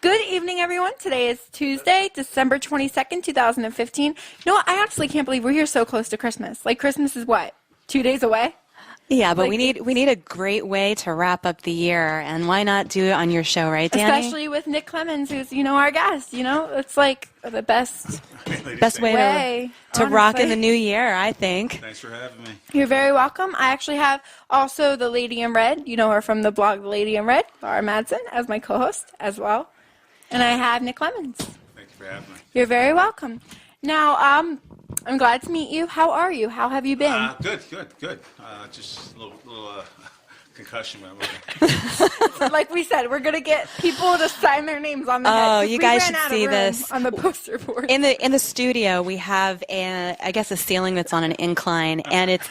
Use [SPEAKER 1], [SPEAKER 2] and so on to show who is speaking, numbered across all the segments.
[SPEAKER 1] Good evening, everyone. Today is Tuesday, December 22nd, 2015. You know what? I actually can't believe we're here so close to Christmas. Like, Christmas is what? 2 days away?
[SPEAKER 2] Yeah, but
[SPEAKER 1] Like,
[SPEAKER 2] we need a great way to wrap up the year, and why not do it on your show, right, Dani?
[SPEAKER 1] Especially with Nick Clemons, who's, our guest, It's like the best
[SPEAKER 2] way to rock in the new year, I think.
[SPEAKER 3] Thanks for having me.
[SPEAKER 1] You're very welcome. I actually have also the Lady in Red. You know her from the blog The Lady in Red, Laura Madsen, as my co-host as well. And I have Nick Clemons.
[SPEAKER 3] Thank you for having me.
[SPEAKER 1] You're very welcome. Now, I'm glad to meet you. How are you? How have you been?
[SPEAKER 3] Good. Just a little concussion.
[SPEAKER 1] Like we said, we're going to get people to sign their names on the head.
[SPEAKER 2] Oh, you guys should see this.
[SPEAKER 1] On the poster board.
[SPEAKER 2] In the studio, we have a ceiling that's on an incline, and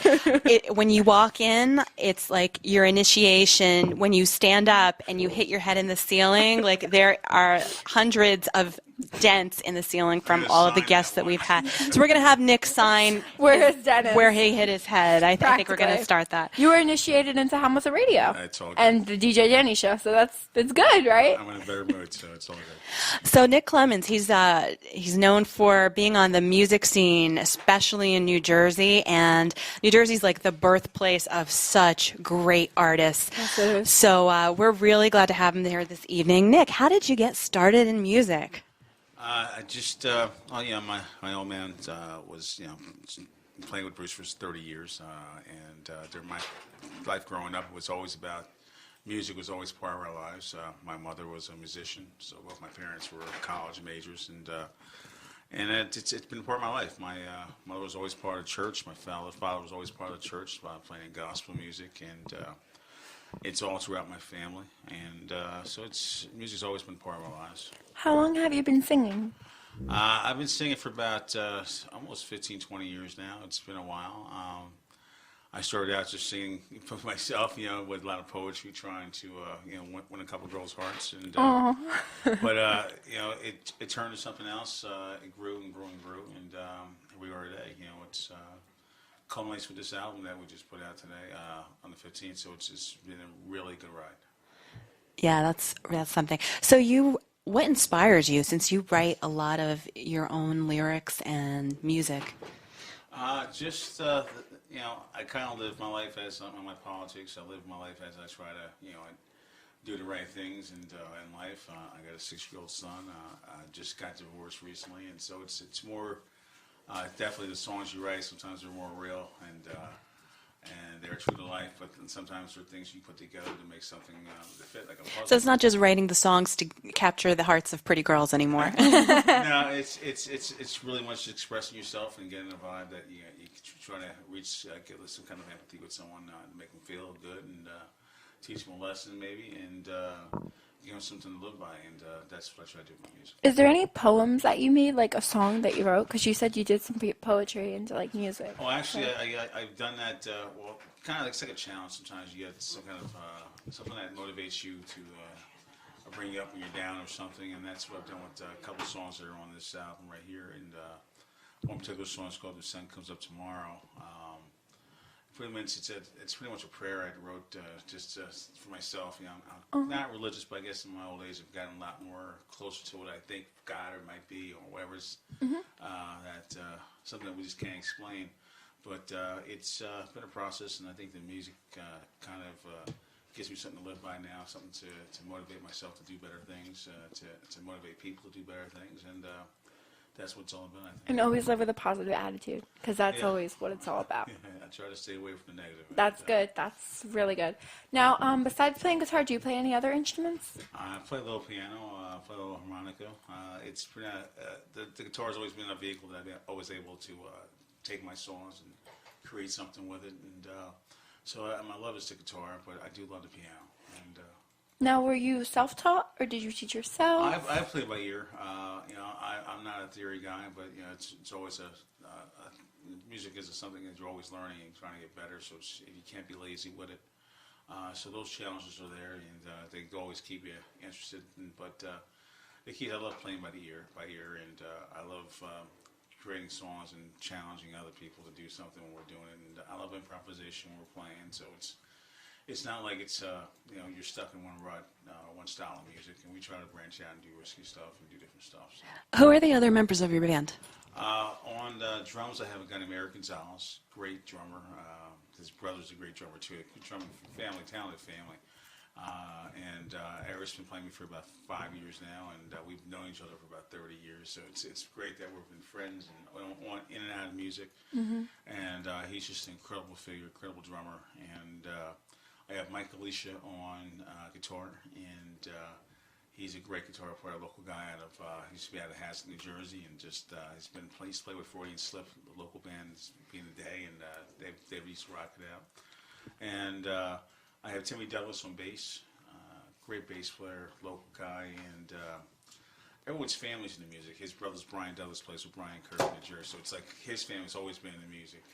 [SPEAKER 2] when you walk in, it's like your initiation. When you stand up and you hit your head in the ceiling, like there are hundreds of dents in the ceiling from all of the guests that we've had. So we're going to have Nick sign
[SPEAKER 1] where his dent is.
[SPEAKER 2] Where he hit his head. I think we're going to start that.
[SPEAKER 1] You were initiated into Hamilton Radio.
[SPEAKER 3] It's all good.
[SPEAKER 1] And the DJ Dani Show, so it's good, right?
[SPEAKER 3] I'm in a better mood, so it's all good.
[SPEAKER 2] So Nick Clemons, he's known for being on the music scene, especially in New Jersey, and New Jersey's like the birthplace of such great artists.
[SPEAKER 1] Yes, it is.
[SPEAKER 2] So we're really glad to have him there this evening. Nick, how did you get started in music?
[SPEAKER 3] I just, my old man was, playing with Bruce for 30 years, and during my life growing up, it was always about music. Was always part of our lives. My mother was a musician, so both my parents were college majors, and it's been part of my life. My mother was always part of church. My father was always part of the church, playing gospel music, and it's all throughout my family, and so music's always been part of our lives.
[SPEAKER 1] How long have you been singing?
[SPEAKER 3] I've been singing for about almost 15, 20 years now. It's been a while. I started out just singing for myself, with a lot of poetry, trying to, win a couple girls' hearts. And but it turned to something else. It grew and grew and grew, and here we are today. It's culminates with this album that we just put out today on the 15th. So it's just been a really good ride.
[SPEAKER 2] Yeah, that's something. So what inspires you, since you write a lot of your own lyrics and music?
[SPEAKER 3] I kind of live my life as in my politics. I live my life as I try to, I do the right things in life. I got a 6-year-old son. I just got divorced recently, and so it's more definitely the songs you write. Sometimes they're more real and they're true to life, but sometimes there are things you put together to make something that fit like a puzzle.
[SPEAKER 2] So it's not just writing the songs to capture the hearts of pretty girls anymore.
[SPEAKER 3] No, it's really much expressing yourself and getting a vibe that you try to reach, get some kind of empathy with someone, to make them feel good and teach them a lesson maybe, and give them something to live by, and that's what I try to do with my music.
[SPEAKER 1] Is there any poems that you made, like a song that you wrote? Because you said you did some poetry into like music.
[SPEAKER 3] Oh, actually, I've done that. Kind of like it's like a challenge. Sometimes you get some kind of something that motivates you to bring you up when you're down or something, and that's what I've done with a couple songs that are on this album right here. And one particular song is called "The Sun Comes Up Tomorrow." Pretty much, it's pretty much a prayer I wrote just for myself. I'm not religious, but I guess in my old age I've gotten a lot more closer to what I think God or might be, or whatever's something that we just can't explain. But it's been a process, and I think the music kind of gives me something to live by now, something to motivate myself to do better things, to motivate people to do better things, and that's what it's all about, I think.
[SPEAKER 1] And always live with a positive attitude, because that's always what it's all about.
[SPEAKER 3] I try to stay away from the negative.
[SPEAKER 1] That's good. That's really good. Now, besides playing guitar, do you play any other instruments?
[SPEAKER 3] I play a little piano, I play a little harmonica. It's pretty, the guitar's always been a vehicle that I've always able to take my songs and create something with it. And so my love is the guitar, but I do love the piano. And
[SPEAKER 1] now, were you self-taught, or did you teach yourself?
[SPEAKER 3] I play by ear. I'm not a theory guy, but it's always music is something that you're always learning and trying to get better. So you can't be lazy with it. So those challenges are there, and they always keep you interested. But the key, I love playing by ear, and I love creating songs and challenging other people to do something when we're doing it. And I love improvisation when we're playing. So it's not like it's you're stuck in one rut, one style of music, and we try to branch out and do risky stuff and do different stuff. So.
[SPEAKER 2] Who are the other members of your band?
[SPEAKER 3] On drums, I have a guy named Eric Gonzalez, great drummer. His brother's a great drummer too. Good drumming family, talented family. Eric's been playing me for about 5 years now, and we've known each other for about 30 years. So it's great that we've been friends and on in and out of music. Mm-hmm. And he's just an incredible figure, incredible drummer. And I have Mike Alicia on guitar, and he's a great guitar player, a local guy out of he used to be out of Haskell, New Jersey, and just he's played with 40 and Slip, the local band, being the day, and they've used to rock it out. And I have Timmy Douglas on bass, great bass player, local guy, and everyone's family's in the music. His brother's Brian Douglas plays with Brian Kirk in New Jersey, so it's like his family's always been in the music.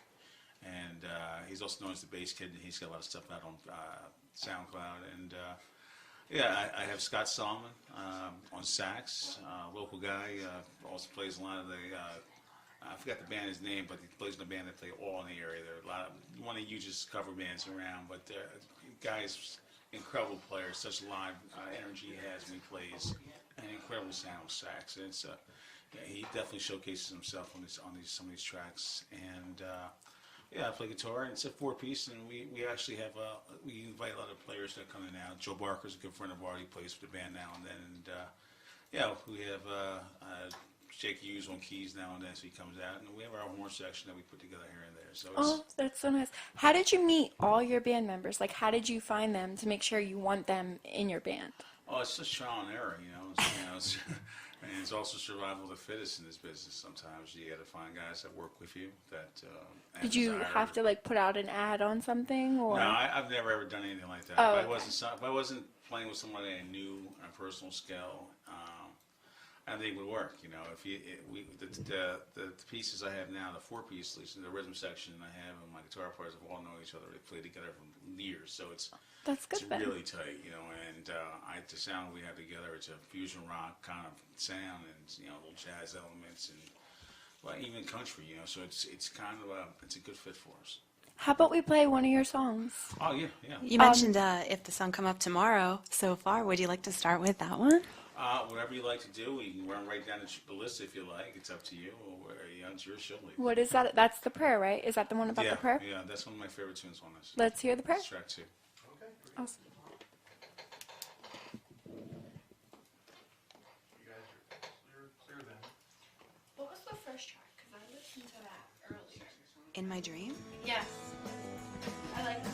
[SPEAKER 3] And he's also known as the bass kid, and he's got a lot of stuff out on SoundCloud. And I have Scott Solomon on sax, local guy, also plays a lot of the. I forgot the band's name, but he plays in a band that play all in the area. There are a lot of one of the hugest cover bands around, but the guy's incredible player, such live energy he has when he plays, and incredible sound with sax. And it's he definitely showcases himself on some of these tracks. And I play guitar, and it's a 4-piece, and we actually have we invite a lot of players that come in now. Joe Barker's a good friend of ours. He plays with the band now and then, and we have Jake Hughes on keys now and then, so he comes out, and we have our horn section that we put together here and there. So
[SPEAKER 1] that's so nice. How did you meet all your band members? Like, how did you find them to make sure you want them in your band?
[SPEAKER 3] Oh, it's just trial and error, and it's also survival of the fittest in this business. Sometimes you got to find guys that work with you. Did you
[SPEAKER 1] have to put out an ad on something, or?
[SPEAKER 3] No, I've never ever done anything like that.
[SPEAKER 1] Oh,
[SPEAKER 3] if I wasn't playing with somebody I knew on a personal scale, I think it would work. The pieces I have now, the 4-piece, at least in the rhythm section I have, and my guitar players have all known each other. They play together for years, so
[SPEAKER 1] that's good.
[SPEAKER 3] It's really tight, and the sound we have together, it's a fusion rock kind of sound, and little jazz elements, and even country, so it's kind of it's a good fit for us.
[SPEAKER 1] How about we play one of your songs?
[SPEAKER 3] Oh yeah.
[SPEAKER 2] You mentioned if the song come up tomorrow. So far, would you like to start with that one?
[SPEAKER 3] Whatever you like to do, we can run right down the list if you like. It's up to you. It's your show.
[SPEAKER 1] What is that? That's the prayer, right? Is that the one about the prayer?
[SPEAKER 3] Yeah, that's one of my favorite tunes on this.
[SPEAKER 1] Let's hear the prayer.
[SPEAKER 3] That's track 2.
[SPEAKER 4] Okay.
[SPEAKER 1] Awesome.
[SPEAKER 4] You guys are clear then.
[SPEAKER 1] What was the first track? Because I listened to that earlier.
[SPEAKER 2] In My Dream?
[SPEAKER 1] Yes. I like that.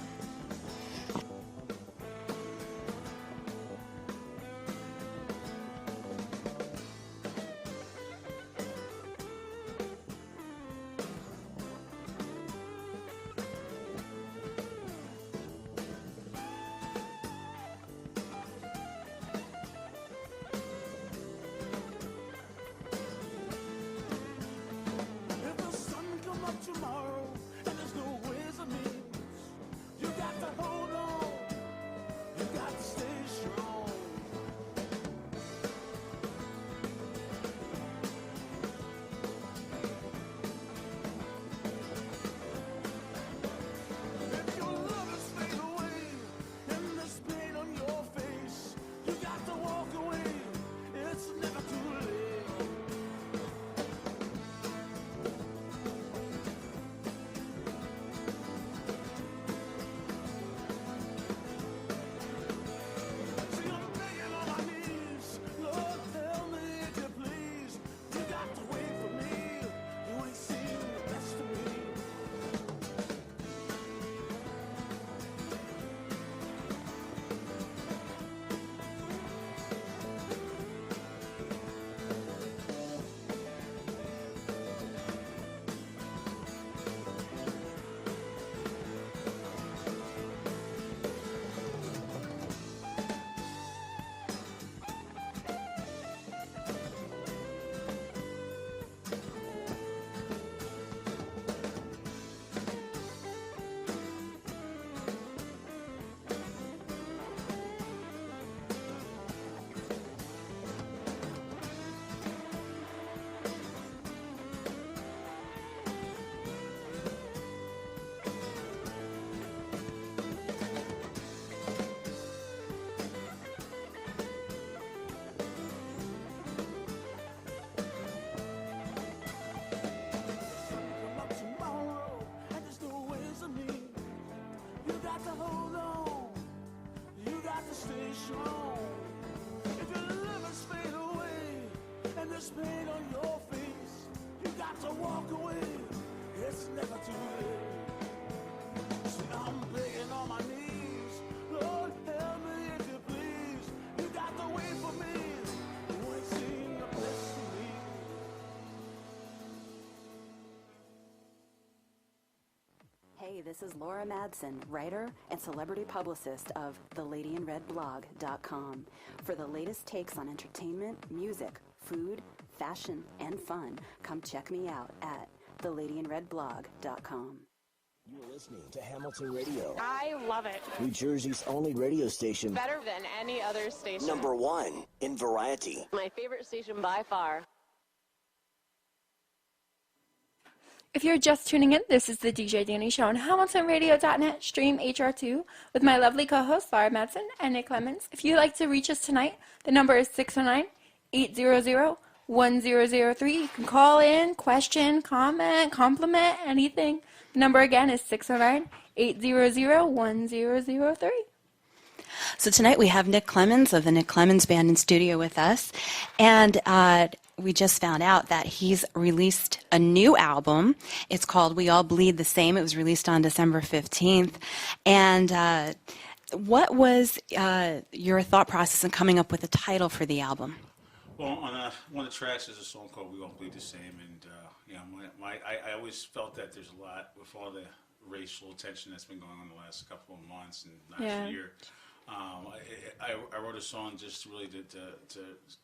[SPEAKER 5] Tomorrow, and there's no ways of means. You got to hold on. You got to stay strong. If your lovers fade away and there's pain on your face, you got to walk away. It's never too late. never too late. See, I'm begging on my knees, Lord, help me if you please. You got to wait for me, you ain't seen the best of me.
[SPEAKER 6] Hey, this is Laura Madsen, writer and celebrity publicist of TheLadyinRedblog.com. For the latest takes on entertainment, music, food, fashion, and fun, come check me out at TheLadyinRedblog.com.
[SPEAKER 7] You're listening to Hamilton Radio,
[SPEAKER 8] I love it.
[SPEAKER 7] New Jersey's only radio station.
[SPEAKER 8] Better than any other station.
[SPEAKER 7] Number one in variety.
[SPEAKER 8] My favorite station by far.
[SPEAKER 1] If you're just tuning in, this is the DJ Dani Show on HamiltonRadio.net, stream HR2, with my lovely co-hosts Laura Madsen and Nick Clemons. If you'd like to reach us tonight, the number is 609-800-1003. You can call in, question, comment, compliment, anything. The number again is 609-800-1003.
[SPEAKER 2] So tonight we have Nick Clemons of the Nick Clemons Band in studio with us, and we just found out that he's released a new album. It's called We All Bleed the Same. It was released on December 15th. And what was your thought process in coming up with a title for the album?
[SPEAKER 3] Well, on one of the tracks is a song called "We All Bleed the Same," and I always felt that there's a lot with all the racial tension that's been going on the last couple of months and last year. I wrote a song just really to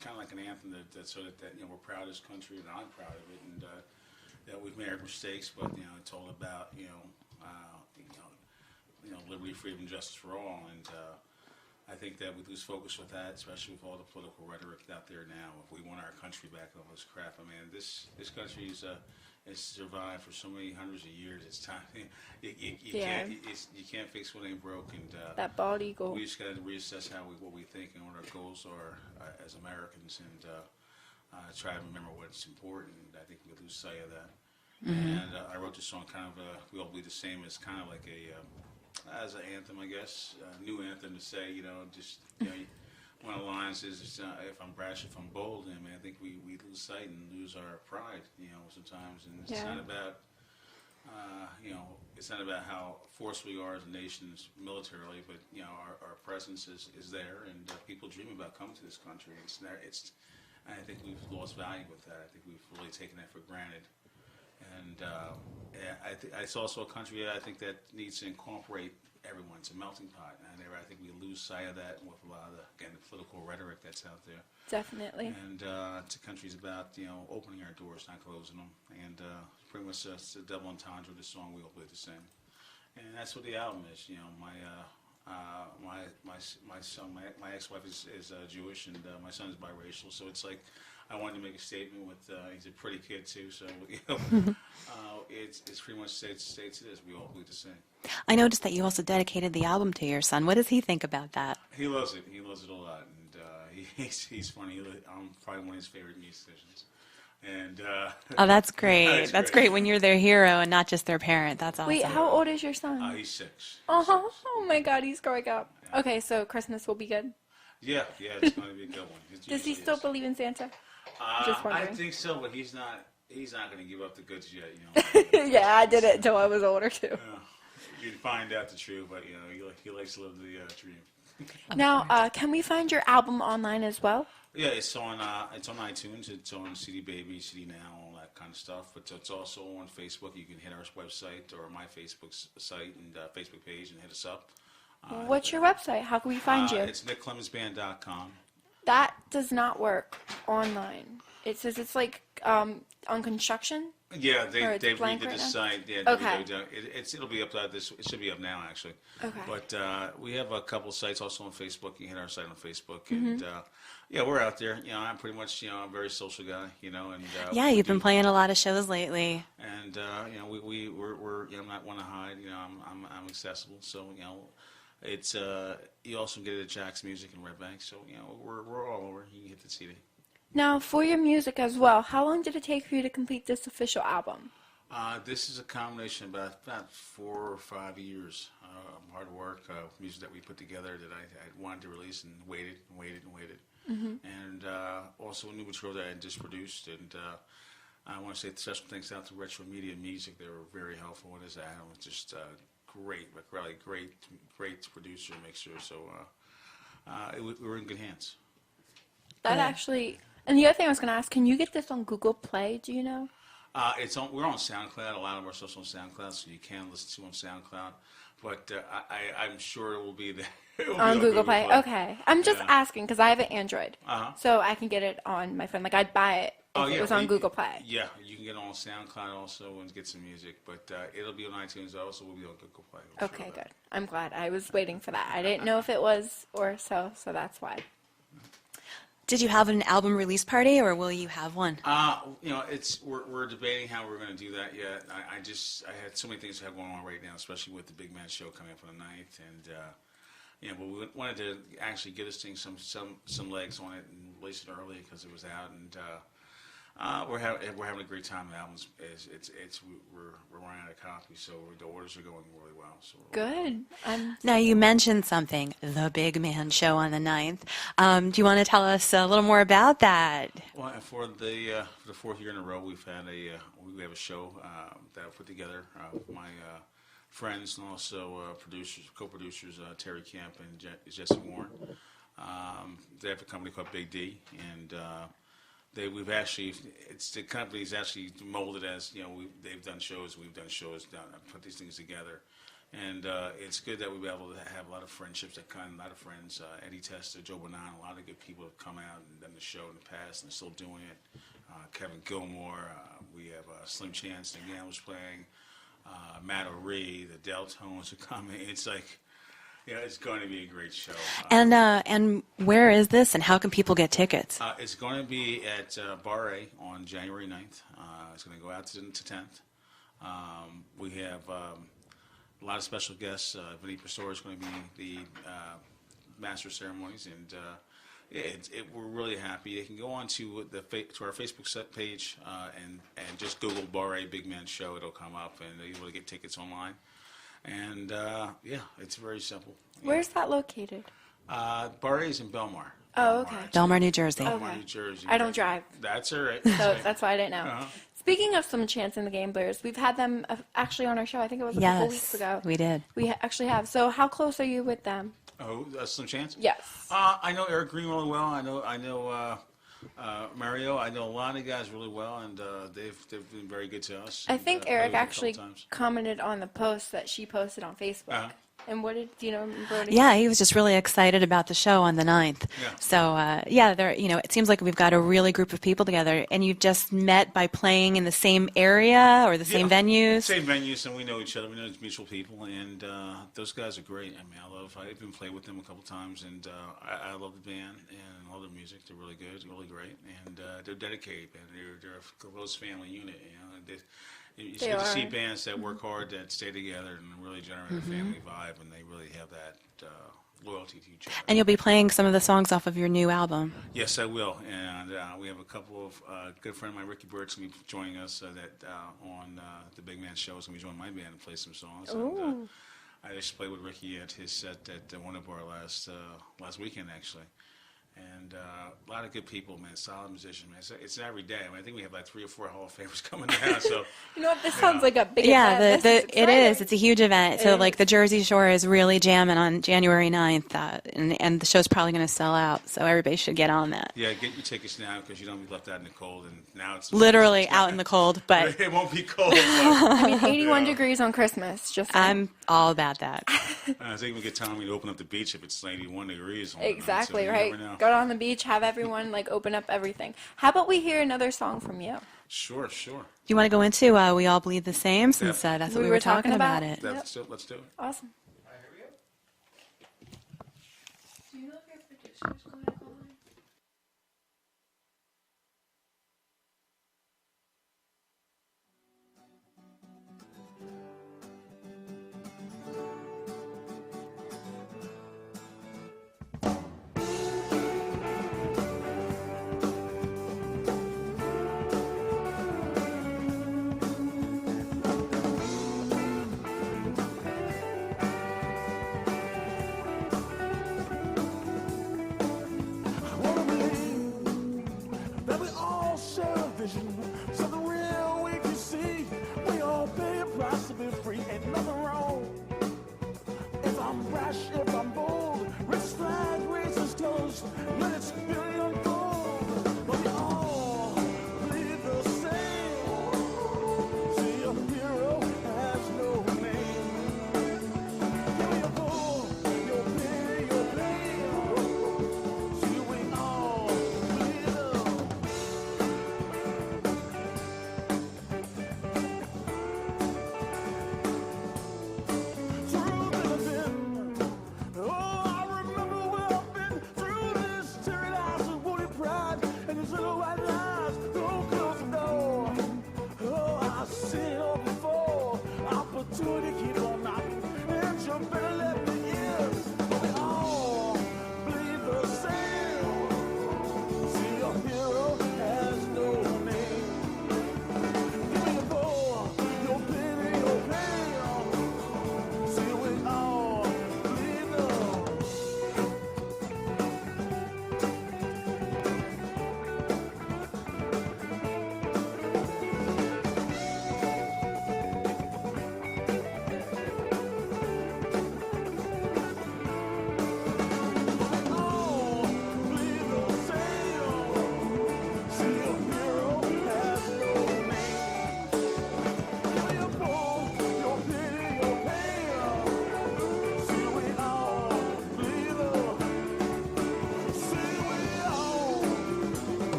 [SPEAKER 3] kind of like an anthem that so that we're proud of this country and I'm proud of it, and that we've made our mistakes, but it's all about liberty, freedom, justice for all, and I think that we lose focus with that, especially with all the political rhetoric out there now. If we want our country back and all this crap, I mean, this country is it's survived for so many hundreds of years. It's time. You can't fix what ain't broke, and
[SPEAKER 1] That bald eagle.
[SPEAKER 3] we just got to reassess what we think and what our goals are as Americans, and try to remember what's important. And I think we lose sight of that. And I wrote this song kind of "We All Bleed the Same" as kind of like as an anthem, I guess, a new anthem to say, one of the lines is, if I'm brash, if I'm bold, I mean, I think we lose sight and lose our pride, sometimes, and it's not about, it's not about how forceful we are as a nation militarily, but, our presence is there, and people dream about coming to this country. I think we've lost value with that. I think we've really taken that for granted. And it's also a country I think that needs to incorporate everyone. It's a melting pot, and I think we lose sight of that with a lot of the political rhetoric that's out there.
[SPEAKER 1] Definitely.
[SPEAKER 3] And it's a country's about opening our doors, not closing them. And pretty much it's a double entendre of the song "We All Bleed the Same," and that's what the album is. My son, my ex-wife is Jewish, and my son is biracial, so it's like I wanted to make a statement with. He's a pretty kid too, so it's pretty much states this: we all bleed the same.
[SPEAKER 2] I noticed that you also dedicated the album to your son. What does he think about that?
[SPEAKER 3] He loves it. He loves it a lot, and he's funny. I'm probably one of his favorite musicians. And
[SPEAKER 2] oh, that's great. That's great when you're their hero and not just their parent. That's awesome.
[SPEAKER 1] Wait, how old is your son?
[SPEAKER 3] He's 6.
[SPEAKER 1] Oh my God, he's growing up. Yeah. Okay, so Christmas will be good.
[SPEAKER 3] Yeah, it's going to be a good one.
[SPEAKER 1] Does he still believe in Santa? Just wondering.
[SPEAKER 3] I think so, but he's not going to give up the goods yet.
[SPEAKER 1] Yeah, I did it until I was older too.
[SPEAKER 3] You'd find out the truth, but he likes to live the dream.
[SPEAKER 1] Now, can we find your album online as well?
[SPEAKER 3] Yeah, it's on iTunes, it's on CD Baby, CD Now, all that kind of stuff. But it's also on Facebook. You can hit our website or my Facebook site and Facebook page and hit us up.
[SPEAKER 1] What's your website? How can we find you?
[SPEAKER 3] It's nickclemonsband.com.
[SPEAKER 1] That does not work online. It says it's like on construction.
[SPEAKER 3] Yeah, they redid
[SPEAKER 1] right
[SPEAKER 3] the site. Yeah,
[SPEAKER 1] okay.
[SPEAKER 3] It'll be up this. It should be up now, actually.
[SPEAKER 1] Okay.
[SPEAKER 3] But we have a couple sites also on Facebook. You can hit our site on Facebook, and we're out there. I'm pretty much I'm a very social guy. And
[SPEAKER 2] you've been playing a lot of shows lately.
[SPEAKER 3] And we're I'm not one to hide. I'm accessible. So it's you also get it at Jack's Music in Red Bank. So we're all over. You can hit the CD.
[SPEAKER 1] Now, for your music as well, how long did it take for you to complete this official album?
[SPEAKER 3] This is a combination of about 4 or 5 years hard work, music that we put together that I wanted to release and waited and waited and waited. And also new material that I just produced. And I want to say special thanks out to Retro Media Music. They were very helpful with us. Adam was just great, really great producer, mixer. So we were in good hands.
[SPEAKER 1] That actually, and the other thing I was going to ask, can you get this on Google Play? Do you know?
[SPEAKER 3] We're on SoundCloud. A lot of our stuff's on SoundCloud, so you can listen to it on SoundCloud. But I'm sure it will be there.
[SPEAKER 1] On Google Play. Okay. I'm just
[SPEAKER 3] Yeah.
[SPEAKER 1] asking because I have an Android,
[SPEAKER 3] Uh-huh.
[SPEAKER 1] so I can get it on my phone. Like I'd buy it if it was on Google Play.
[SPEAKER 3] Yeah, you can get it on SoundCloud also and get some music, but it'll be on iTunes also. Will be on Google Play. I'm sure
[SPEAKER 1] Okay,
[SPEAKER 3] of that.
[SPEAKER 1] good. I'm glad. I was waiting for that. I didn't know if it was or so that's why.
[SPEAKER 2] Did you have an album release party, or will you have one?
[SPEAKER 3] We're debating how we're going to do that yet. I had so many things to have going on right now, especially with the Big Man Show coming up on the 9th, and but we wanted to actually get this thing some legs on it and release it early because it was out, and we're having a great time. The album's we're running out of copies, so the orders are going really well. So
[SPEAKER 1] Good.
[SPEAKER 2] Now, you mentioned something, the Big Man Show on the 9th. Do you want to tell us a little more about that?
[SPEAKER 3] Well, for the 4th year in a row, we have a show that I put together with my friends and also co-producers Terry Camp and Jesse Warren. They have a company called Big D, and the company's actually molded as they've done shows, we've done shows, put these things together. And it's good that we'll be able to have a lot of friendships, a lot of friends. Eddie Tester, Joe Bonan, a lot of good people have come out and done the show in the past and are still doing it. Kevin Gilmore, we have Slim Chance, again, was playing. Matt O'Ree, the Deltones are coming. It's like, it's going to be a great show.
[SPEAKER 2] And where is this, and how can people get tickets?
[SPEAKER 3] It's going to be at Bar A on January 9th. It's going to go out to 10th. We have a lot of special guests. Vinny Pastore is going to be the master of ceremonies, and we're really happy. They can go on to our Facebook page and just Google Bar A Big Man Show. It'll come up, and they're able to get tickets online. And it's very simple.
[SPEAKER 1] Where's that located?
[SPEAKER 3] Bar A is in Belmar.
[SPEAKER 1] Oh, okay.
[SPEAKER 2] Belmar, New Jersey.
[SPEAKER 3] Belmar, New Jersey.
[SPEAKER 1] I don't drive.
[SPEAKER 3] That's all right.
[SPEAKER 1] So that's why I didn't know.
[SPEAKER 3] Uh-huh.
[SPEAKER 1] Speaking of Some Chance and the Gamblers, we've had them actually on our show. I think it was a couple weeks ago.
[SPEAKER 2] We did.
[SPEAKER 1] We actually have. So how close are you with them?
[SPEAKER 3] Oh, Slim Chance?
[SPEAKER 1] Yes.
[SPEAKER 3] I know Eric Green really well. I know Mario. I know a lot of guys really well, and they've been very good to us.
[SPEAKER 1] I think Eric actually
[SPEAKER 3] times.
[SPEAKER 1] commented on the post that she posted on Facebook.
[SPEAKER 3] Uh-huh.
[SPEAKER 1] And what did do you know? Brody?
[SPEAKER 2] Yeah, he was just really excited about the show on the 9th.
[SPEAKER 3] Yeah.
[SPEAKER 2] So, it seems like we've got a really group of people together, and you've just met by playing in the same area or the same venues?
[SPEAKER 3] Same venues, and we know each other. We know mutual people, and those guys are great. I mean, I've even played with them a couple times, and I love the band and all their music. They're really good, really great, and they're dedicated, and they're a close family unit. It's good to see bands that work hard, that stay together, and really generate a family vibe, and they really have that loyalty to each other.
[SPEAKER 2] And you'll be playing some of the songs off of your new album.
[SPEAKER 3] Yes, I will. And we have a couple of good friend of mine, Ricky Burt's going to be joining us on the Big Man Show. He's going to be joining my band and play some songs. And, I just played with Ricky at his set at one of our last weekend, actually. And a lot of good people, man. Solid musicians, man. It's every day. I think we have like 3 or 4 Hall of Famers coming down. So
[SPEAKER 1] You know what? This sounds like a big
[SPEAKER 2] Yeah,
[SPEAKER 1] event.
[SPEAKER 2] it is. It's a huge event. So,
[SPEAKER 1] It
[SPEAKER 2] like, the Jersey Shore is really jamming on January 9th, and the show's probably going to sell out. So everybody should get on that.
[SPEAKER 3] yeah, get your tickets now because you don't be left out in the cold. And now it's
[SPEAKER 2] Literally out in the cold, but
[SPEAKER 3] It won't be cold. But
[SPEAKER 1] I mean, 81 degrees on Christmas. Just
[SPEAKER 2] I'm all about that.
[SPEAKER 3] I think we get Tommy to open up the beach if it's 91 degrees.
[SPEAKER 1] exactly
[SPEAKER 3] so you
[SPEAKER 1] right.
[SPEAKER 3] never know.
[SPEAKER 1] Go down the beach, have everyone like open up everything. How about we hear another song from you?
[SPEAKER 3] Sure.
[SPEAKER 2] Do you want to go into We All Bleed the Same, since that's what
[SPEAKER 1] We
[SPEAKER 2] we
[SPEAKER 1] were
[SPEAKER 2] were talking
[SPEAKER 1] talking
[SPEAKER 2] about
[SPEAKER 1] about.
[SPEAKER 2] it?
[SPEAKER 3] Let's do it.
[SPEAKER 1] Awesome.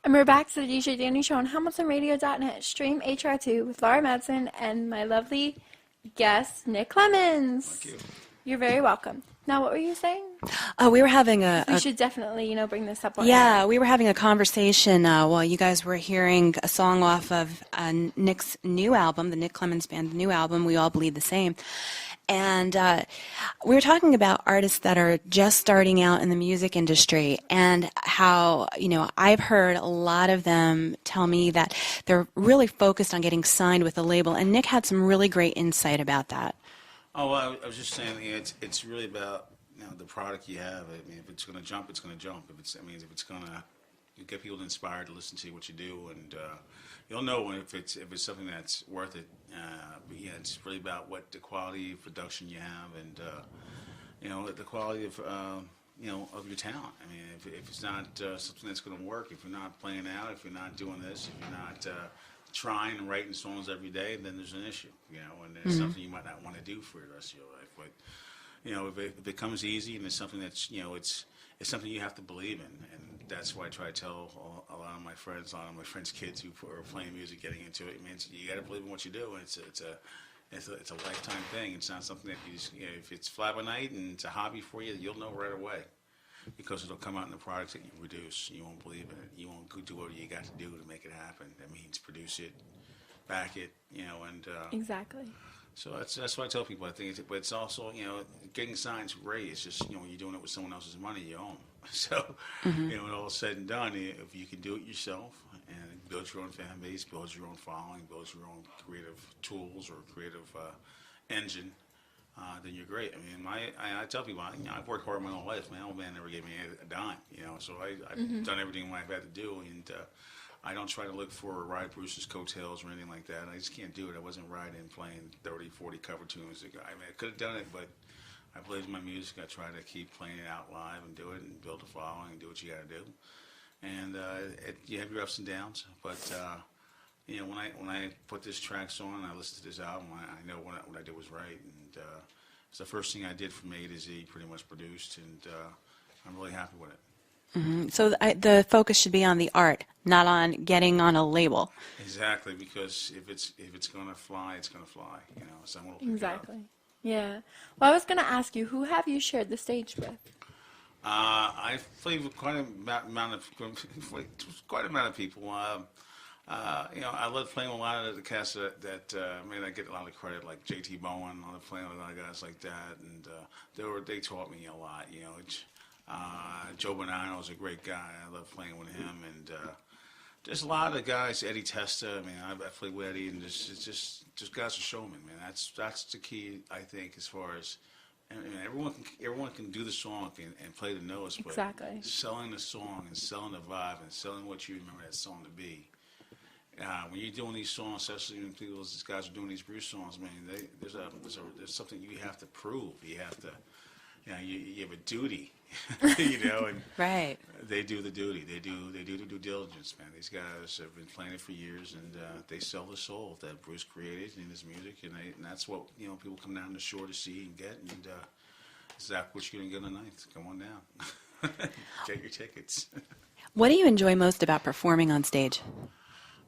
[SPEAKER 1] And we're back to the DJ Dani Show on HamiltonRadio.net. Stream HR2 with Laura Madsen and my lovely guest, Nick Clemons.
[SPEAKER 3] Thank you.
[SPEAKER 1] You're very welcome. Now, what were you saying?
[SPEAKER 2] We were having
[SPEAKER 1] We should definitely, bring this up.
[SPEAKER 2] Yeah, we were having a conversation while you guys were hearing a song off of Nick's new album, the Nick Clemons Band's new album, We All Bleed the Same. And we were talking about artists that are just starting out in the music industry and how, I've heard a lot of them tell me that they're really focused on getting signed with a label. And Nick had some really great insight about that.
[SPEAKER 3] Oh, well, I was just saying, it's really about the product you have. I mean, if it's going to jump, it's going to jump. If it's going to get people inspired to listen to what you do, and you'll know if it's something that's worth it. But yeah, it's really about what the quality of production you have, and the quality of of your talent. I mean, if it's not something that's going to work, if you're not playing out, if you're not doing this, if you're not trying and writing songs every day, then there's an issue, and there's something you might not want to do for the rest of your life. But, if it comes easy and it's something that's, it's something you have to believe in. And that's why I try to tell a lot of my friends, kids who are playing music, getting into it. I mean, you got to believe in what you do. And it's a lifetime thing. It's not something that you just, if it's fly by night and it's a hobby for you, you'll know right away. Because it'll come out in the products that you produce. You won't believe in it. You won't do what you got to do to make it happen. That means produce it, back it, and
[SPEAKER 1] Exactly.
[SPEAKER 3] so that's what I tell people. I think but it's also getting signed's great. It's just when you're doing it with someone else's money, you own. So when all is said and done, if you can do it yourself and build your own fan base, build your own following, build your own creative tools or creative engine. Then you're great. I mean, I tell people, I've worked hard my whole life. My old man never gave me a dime, so I've done everything I've had to do, and I don't try to look for ride Bruce's coattails or anything like that. I just can't do it. I wasn't riding playing 30, 40 cover tunes. I mean, I could have done it, but I believe in my music. I try to keep playing it out live and do it and build a following and do what you got to do. And you have your ups and downs, but when I put this tracks on, I listen to this album, I know what I did was right, and it's the first thing I did from A to Z, pretty much produced, and I'm really happy with it.
[SPEAKER 2] Mm-hmm. So the focus should be on the art, not on getting on a label.
[SPEAKER 3] Exactly, because if it's gonna fly, it's gonna fly. Someone will pick
[SPEAKER 1] Exactly.
[SPEAKER 3] it up.
[SPEAKER 1] Yeah. Well, I was going to ask you, who have you shared the stage with?
[SPEAKER 3] I've played with quite a amount of people. I love playing with a lot of the cast that may not get a lot of credit, like J.T. Bowen. I love playing with a lot of guys like that, and they taught me a lot. Joe Bonanno is a great guy. I love playing with him, and just a lot of guys. Eddie Testa. I mean, I played with Eddie, and just guys are showmen, man. That's the key, I think, as far as. I mean, everyone can do the song and play the notes, but
[SPEAKER 1] Exactly.
[SPEAKER 3] selling the song and selling the vibe and selling what you remember that song to be. When you're doing these songs, especially when these guys are doing these Bruce songs, man, there's something you have to prove. You have to, you have a duty, and
[SPEAKER 2] Right.
[SPEAKER 3] they do the duty. They do the due diligence, man. These guys have been playing it for years, and they sell the soul that Bruce created in his music, and that's what people come down the shore to see and get, and is that what you're gonna get tonight? Come on down, get your tickets.
[SPEAKER 2] What do you enjoy most about performing on stage?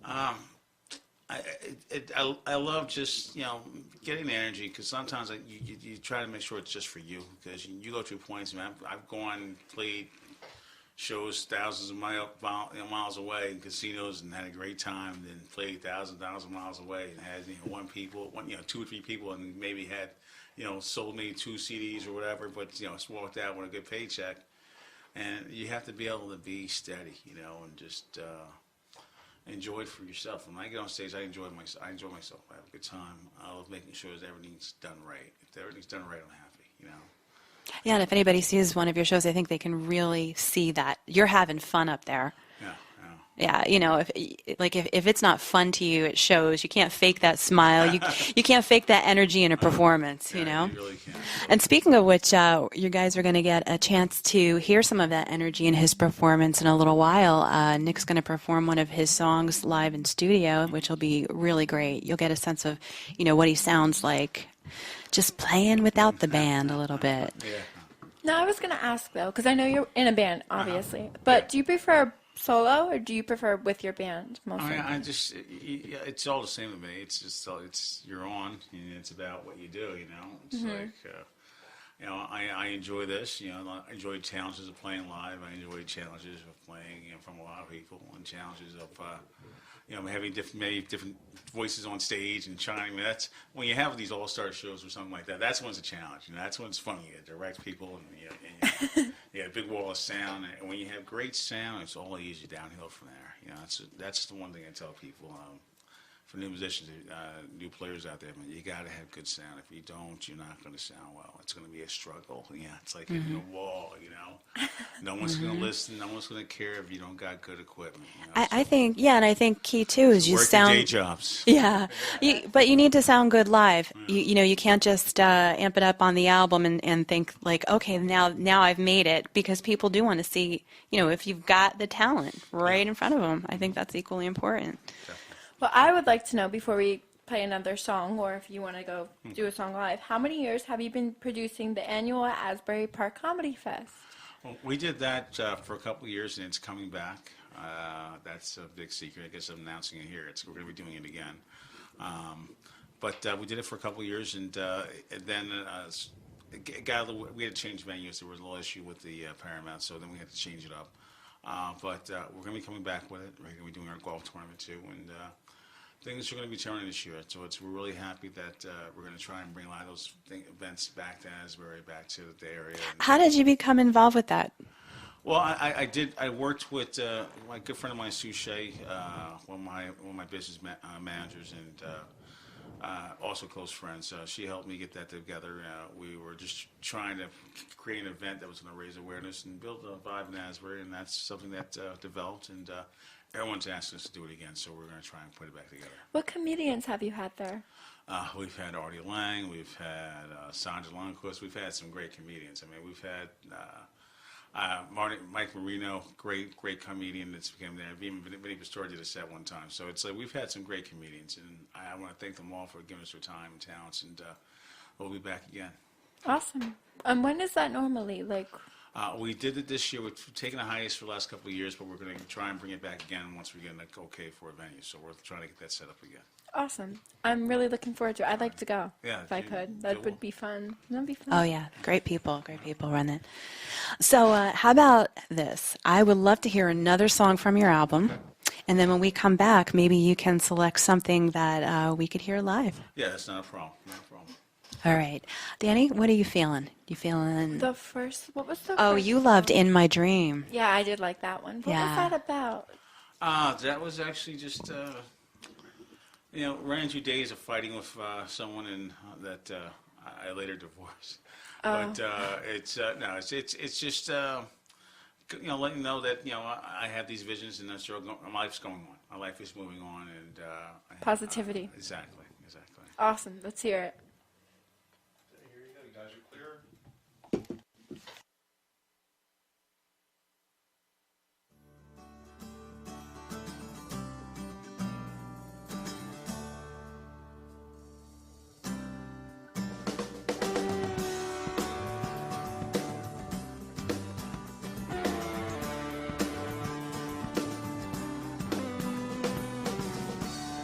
[SPEAKER 3] I love just getting the energy, because sometimes you try to make sure it's just for you, because you go through points. I mean, I've gone played shows thousands of miles away in casinos and had a great time, then played thousand miles away and had two or three people, and maybe had sold maybe 2 CDs or whatever, but walked out with a good paycheck. And you have to be able to be steady, and just enjoy it for yourself. When I get on stage, I enjoy myself. I have a good time. I love making sure that everything's done right. If everything's done right, I'm happy.
[SPEAKER 2] Yeah, and if anybody sees one of your shows, I think they can really see that you're having fun up there. Yeah, if it's not fun to you, it shows. You can't fake that smile. You can't fake that energy in a performance,
[SPEAKER 3] You really can.
[SPEAKER 2] And speaking of which, you guys are going to get a chance to hear some of that energy in his performance in a little while. Nick's going to perform one of his songs live in studio, which will be really great. You'll get a sense of, what he sounds like, just playing without the band a little bit.
[SPEAKER 3] Yeah.
[SPEAKER 1] Now, I was going to ask, though, because I know you're in a band, obviously, but do you prefer solo, or do you prefer with your band mostly?
[SPEAKER 3] I just, it's all the same to me. It's just, you're on, and it's about what you do, you know? It's like, you know, I enjoy this, you know, I enjoy challenges of playing live. I enjoy challenges of playing, you know, from a lot of people, and challenges of, you know, having many different voices on stage and shining. That's when you have these all-star shows or something like that. That's when it's a challenge. You know, that's when it's fun. You get direct people, and you got a big wall of sound. And when you have great sound, it's all easy downhill from there. You know, that's the one thing I tell people. For new musicians, new players out there, man, you got to have good sound. If you don't, you're not going to sound well. It's going to be a struggle. Yeah, it's like hitting a wall, you know. No one's going to listen. No one's going to care if you don't got good equipment. You know?
[SPEAKER 2] I think, yeah, and I think key too is you
[SPEAKER 3] work
[SPEAKER 2] sound.
[SPEAKER 3] your day jobs.
[SPEAKER 2] Yeah, but you need to sound good live. You know, you can't just amp it up on the album and think like, okay, now I've made it, because people do want to see, you know, if you've got the talent right in front of them. I think that's equally important.
[SPEAKER 1] Well, I would like to know, before we play another song, or if you want to go do a song live, how many years have you been producing the annual Asbury Park Comedy Fest?
[SPEAKER 3] Well, we did that for a couple of years, and it's coming back. That's a big secret. I guess I'm announcing it here. We're going to be doing it again. But we did it for a couple of years, and then we had to change venues. There was a little issue with the Paramount, so then we had to change it up. But we're going to be coming back with it. We're going to be doing our golf tournament too, and things are going to be turning this year. So we're really happy that we're going to try and bring a lot of those events back to Asbury, back to the area.
[SPEAKER 2] How did you become involved with that?
[SPEAKER 3] Well, I did. I worked with my good friend of mine, Sue Shea, one of my business managers, and also close friends. She helped me get that together. We were just trying to create an event that was going to raise awareness and build a vibe in Asbury, and that's something that developed, and everyone's asking us to do it again, so we're going to try and put it back together.
[SPEAKER 1] What comedians have you had there?
[SPEAKER 3] We've had Artie Lang, we've had Sandra Lundquist, we've had some great comedians. I mean, we've had Mike Marino, great comedian that's become there. Even Vinny Pastore did a set one time. So it's like we've had some great comedians, and I want to thank them all for giving us their time and talents, and we'll be back again.
[SPEAKER 1] Awesome. When is that normally? Like,
[SPEAKER 3] we did it this year. We've taken a hiatus for the last couple of years, but we're going to try and bring it back again once we get an okay for a venue. So we're trying to get that set up again.
[SPEAKER 1] awesome. I'm really looking forward to it. I'd like to go if I
[SPEAKER 3] you-
[SPEAKER 1] could. That would be fun. That'd be fun.
[SPEAKER 2] Oh, yeah. Great people run it. So how about this? I would love to hear another song from your album. And then when we come back, maybe you can select something that we could hear live.
[SPEAKER 3] Yeah, that's not a problem. Not a problem.
[SPEAKER 2] All right. Danny, what are you feeling? You feeling...
[SPEAKER 1] What was the
[SPEAKER 2] Oh,
[SPEAKER 1] first
[SPEAKER 2] you loved
[SPEAKER 1] song?
[SPEAKER 2] In My Dream.
[SPEAKER 1] Yeah, I did like that one. What
[SPEAKER 2] Yeah.
[SPEAKER 1] was that about?
[SPEAKER 3] That was actually just, ran through days of fighting with someone and that I later divorced. But it's just letting you know that I have these visions and that's my life's going on. My life is moving on, and
[SPEAKER 1] Positivity.
[SPEAKER 3] Exactly.
[SPEAKER 1] Awesome. Let's hear it.
[SPEAKER 4] Here you go, you guys are clear.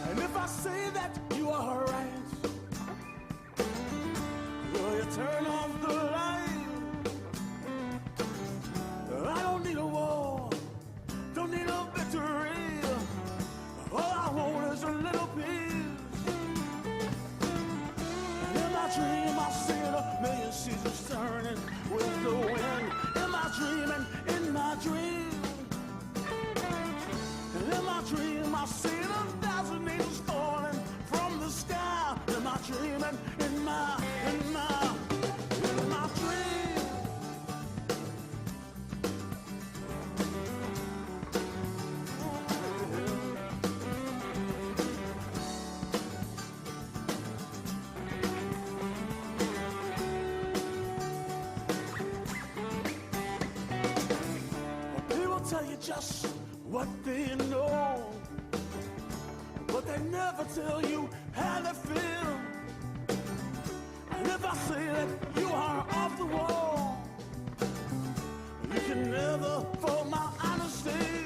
[SPEAKER 5] And if I say that you are right, will you turn off the light? I don't need a war, don't need a victory. All I want is a little peace. And in my dream, I see a million seasons turning with the wind. In my dream and in my dream. And in my dream, I see 1,000 angels falling from the sky. In my dream and in my dream. People tell you just what they know, but they never tell you how they feel. And if I say that you are off the wall, you can never fool my honesty.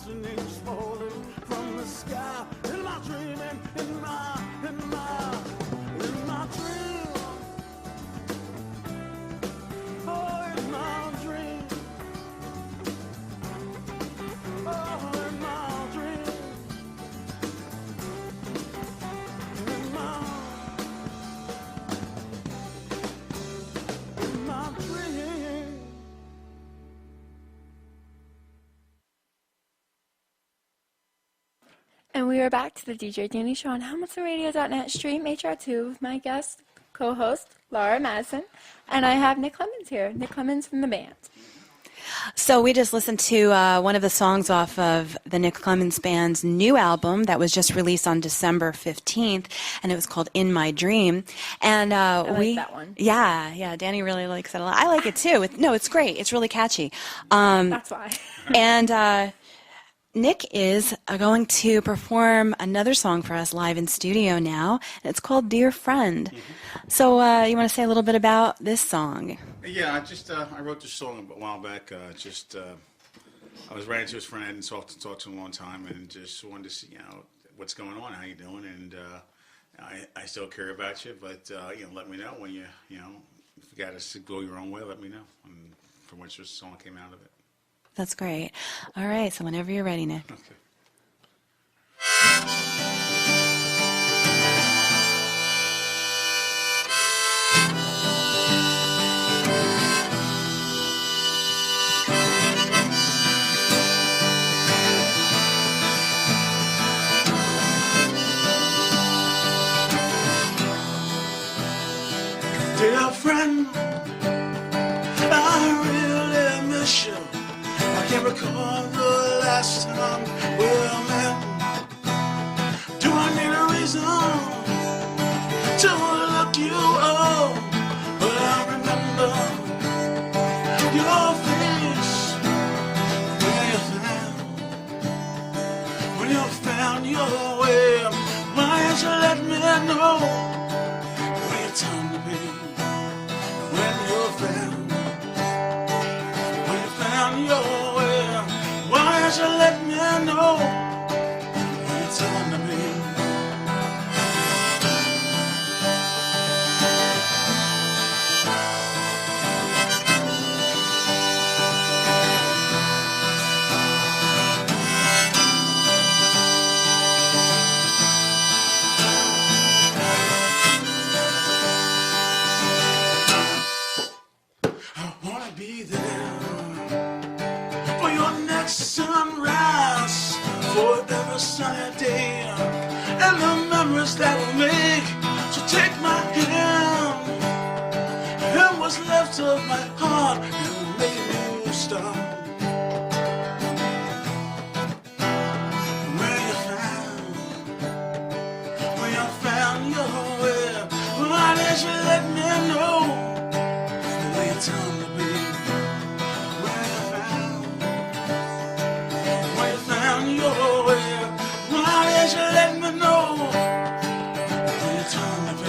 [SPEAKER 5] thousand angels falling from the sky. In my dreaming, in my dream. Oh, in my dream. Oh, in my dream. In my dream.
[SPEAKER 1] And we are back to the DJ Dani Show on HamiltonRadio.net, stream HR2 with my guest co-host, Laura Madsen. And I have Nick Clemons here, Nick Clemons from the band.
[SPEAKER 2] So we just listened to one of the songs off of the Nick Clemons Band's new album that was just released on December 15th, and it was called In My Dream. And
[SPEAKER 1] I like that one.
[SPEAKER 2] Yeah, Danny really likes it a lot. I like it too. It's great. It's really catchy.
[SPEAKER 1] That's why.
[SPEAKER 2] And Nick is going to perform another song for us live in studio now, and it's called Dear Friend. So you want to say a little bit about this song?
[SPEAKER 3] Yeah, I wrote this song a while back. I was writing to his friend and talked to him a long time, and just wanted to see, what's going on, how you doing, and I still care about you, but let me know when you if you got to go your own way, let me know. And from which this song came out of it.
[SPEAKER 2] That's great. All right, so whenever you're ready, Nick.
[SPEAKER 3] Okay.
[SPEAKER 5] Dear friend, I really miss you. I can't recall the last time we met. Do I need a reason to look you up? But I remember your face when you found your way. Why didn't you let me know when you turned to me? When you found your way, why didn't you let me know when you turned to me? I wanna be there for your next sunrise, for every sunny day, and the memories that we make. So take my hand, and what's left of my heart, and make a new start. When you found your way, why didn't you let me know? Time to be when you found your way. Why didn't you let me know when you time to be?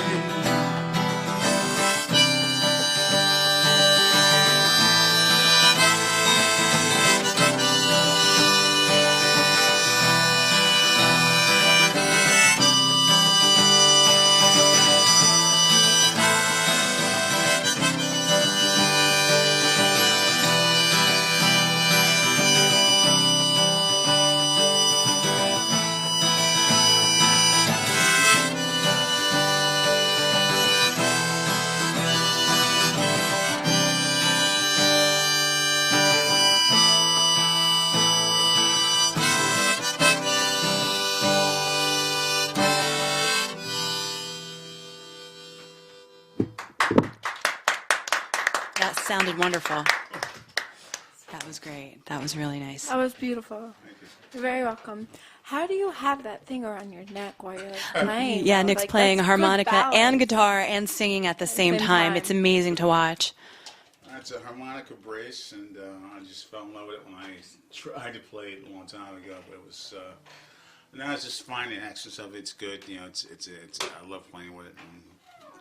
[SPEAKER 2] That sounded wonderful. That was great. That was really nice.
[SPEAKER 1] That was beautiful. You're very welcome. How do you have that thing around your neck while you're playing?
[SPEAKER 2] Yeah,
[SPEAKER 1] though?
[SPEAKER 2] Nick's
[SPEAKER 1] Like,
[SPEAKER 2] playing
[SPEAKER 1] that's good
[SPEAKER 2] harmonica
[SPEAKER 1] balance.
[SPEAKER 2] and guitar and singing at the same time. It's amazing to watch.
[SPEAKER 3] It's a harmonica brace, and I just fell in love with it when I tried to play it a long time ago. But it was now it's just finding access of it. It's good. It's I love playing with it. And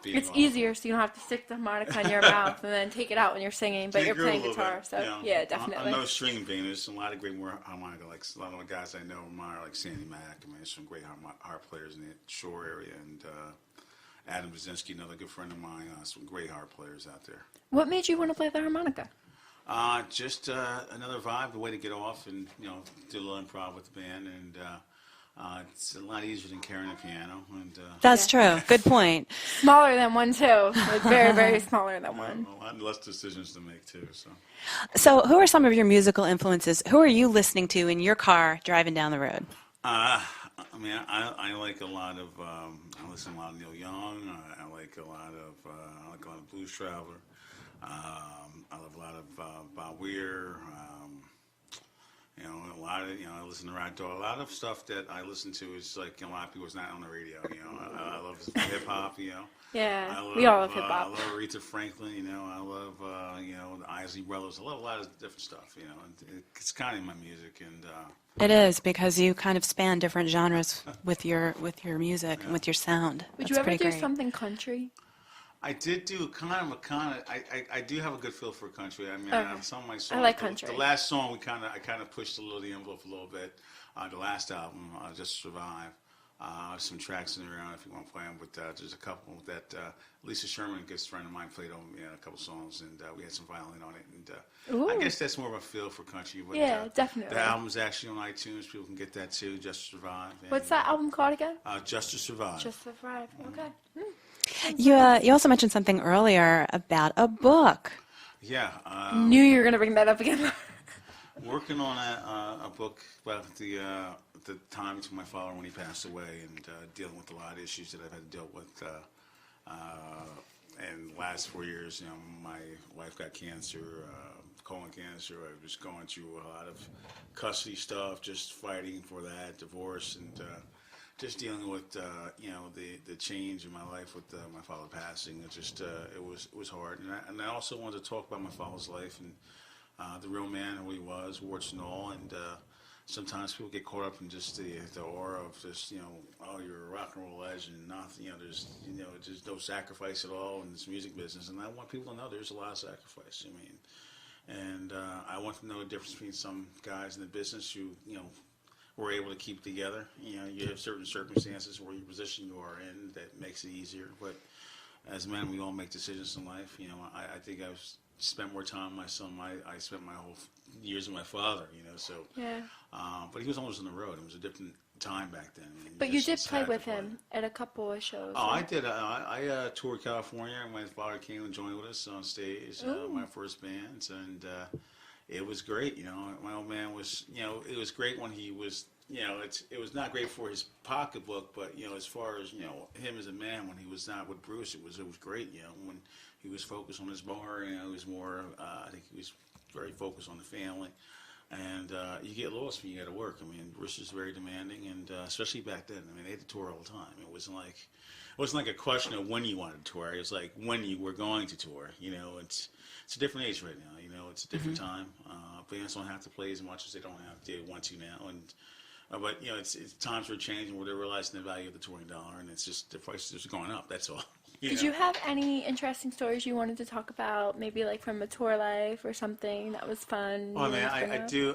[SPEAKER 3] being
[SPEAKER 1] It's
[SPEAKER 3] off.
[SPEAKER 1] easier, so you don't have to stick the harmonica in your mouth and then take it out when you're singing, but
[SPEAKER 3] Take
[SPEAKER 1] you're
[SPEAKER 3] it a
[SPEAKER 1] playing
[SPEAKER 3] little
[SPEAKER 1] guitar.
[SPEAKER 3] bit,
[SPEAKER 1] So
[SPEAKER 3] you know.
[SPEAKER 1] yeah, definitely.
[SPEAKER 3] I'm no string bean. There's a lot of great harmonica. Like a lot of the guys I know admire, like Sandy Mack. I mean, there's some great harp players in the Shore area, and Adam Brzezinski, another good friend of mine. Some great harp players out there.
[SPEAKER 1] What made you want to play the harmonica?
[SPEAKER 3] Just another vibe, a way to get off and do a little improv with the band, and it's a lot easier than carrying a piano. And
[SPEAKER 2] That's true. Good point.
[SPEAKER 1] Smaller than one too, like very, very smaller than one.
[SPEAKER 3] a lot less decisions to make too.
[SPEAKER 2] So who are some of your musical influences? Who are you listening to in your car driving down the road?
[SPEAKER 3] I mean, I like a lot of I listen to a lot of Neil Young. I like a lot of Blues Traveler. I love a lot of Bob Weir. A lot of I listen to Rag Dog. A lot of stuff that I listen to is like a lot of people's not on the radio. I love hip hop.
[SPEAKER 1] Yeah, we all love hip
[SPEAKER 3] I
[SPEAKER 1] hop.
[SPEAKER 3] love Aretha Franklin. I love the Isley Brothers. I love a lot of different stuff. And it's kind of in my music and.
[SPEAKER 2] It is, because you kind of span different genres with your music and with your sound.
[SPEAKER 1] Would
[SPEAKER 2] That's
[SPEAKER 1] you ever
[SPEAKER 2] pretty
[SPEAKER 1] do
[SPEAKER 2] great.
[SPEAKER 1] something country?
[SPEAKER 3] I did do I do have a good feel for country. I mean,
[SPEAKER 1] Okay.
[SPEAKER 3] some of my songs.
[SPEAKER 1] I like country.
[SPEAKER 3] The last song I kind of pushed the envelope a little bit. The last album, Just Survive. Some tracks in there if you want to play them, but there's a couple that Lisa Sherman, a good friend of mine, played on a couple songs, and we had some violin on it. And I guess that's more of a feel for country. But,
[SPEAKER 1] Yeah, definitely.
[SPEAKER 3] The album's actually on iTunes. People can get that too. Just to Survive.
[SPEAKER 1] What's that album called again?
[SPEAKER 3] Just to Survive.
[SPEAKER 1] Just Survive. Okay.
[SPEAKER 2] You also mentioned something earlier about a book.
[SPEAKER 3] Yeah.
[SPEAKER 1] Knew you were gonna bring that up again.
[SPEAKER 3] Working on a book about the time to my father when he passed away, and dealing with a lot of issues that I've had to deal with. And the last 4 years, my wife got cancer, colon cancer. I was going through a lot of custody stuff, just fighting for that, divorce, and just dealing with the change in my life with my father passing. It was hard, and I also wanted to talk about my father's life and the real man, who he was, warts and all. And sometimes people get caught up in just the aura of just oh, you're a rock and roll legend. Nothing, there's no sacrifice at all in this music business. And I want people to know there's a lot of sacrifice. I mean, and I want them to know the difference between some guys in the business who were able to keep together. You have certain circumstances where your position you are in that makes it easier. But as men, we all make decisions in life. I think I've spent more time with my son. I spent my whole years with my father. So.
[SPEAKER 1] Yeah.
[SPEAKER 3] But he was always on the road. It was a different time back then. I mean,
[SPEAKER 1] But you did
[SPEAKER 3] just
[SPEAKER 1] play
[SPEAKER 3] had to
[SPEAKER 1] with him at a couple of shows.
[SPEAKER 3] Oh,
[SPEAKER 1] right?
[SPEAKER 3] I did. I toured California, and my father came and joined with us on stage, my first bands, and it was great. My old man was, it was great when he was, it was not great for his pocketbook, but as far as him as a man, when he was not with Bruce, it was great. When he was focused on his bar, he was more. I think he was very focused on the family. And you get lost when you got to work. I mean, Bruce is very demanding, and especially back then. I mean, they had to tour all the time. It wasn't like a question of when you wanted to tour. It was like when you were going to tour. It's a different age right now. It's a different time. Bands don't have to play as much as they don't have to want to now. And but it's times are changing where they're realizing the value of the touring dollar, and it's just the prices are going up. That's all.
[SPEAKER 1] Did you have any interesting stories you wanted to talk about, maybe like from a tour life or something that was fun?
[SPEAKER 3] Oh, man, I do.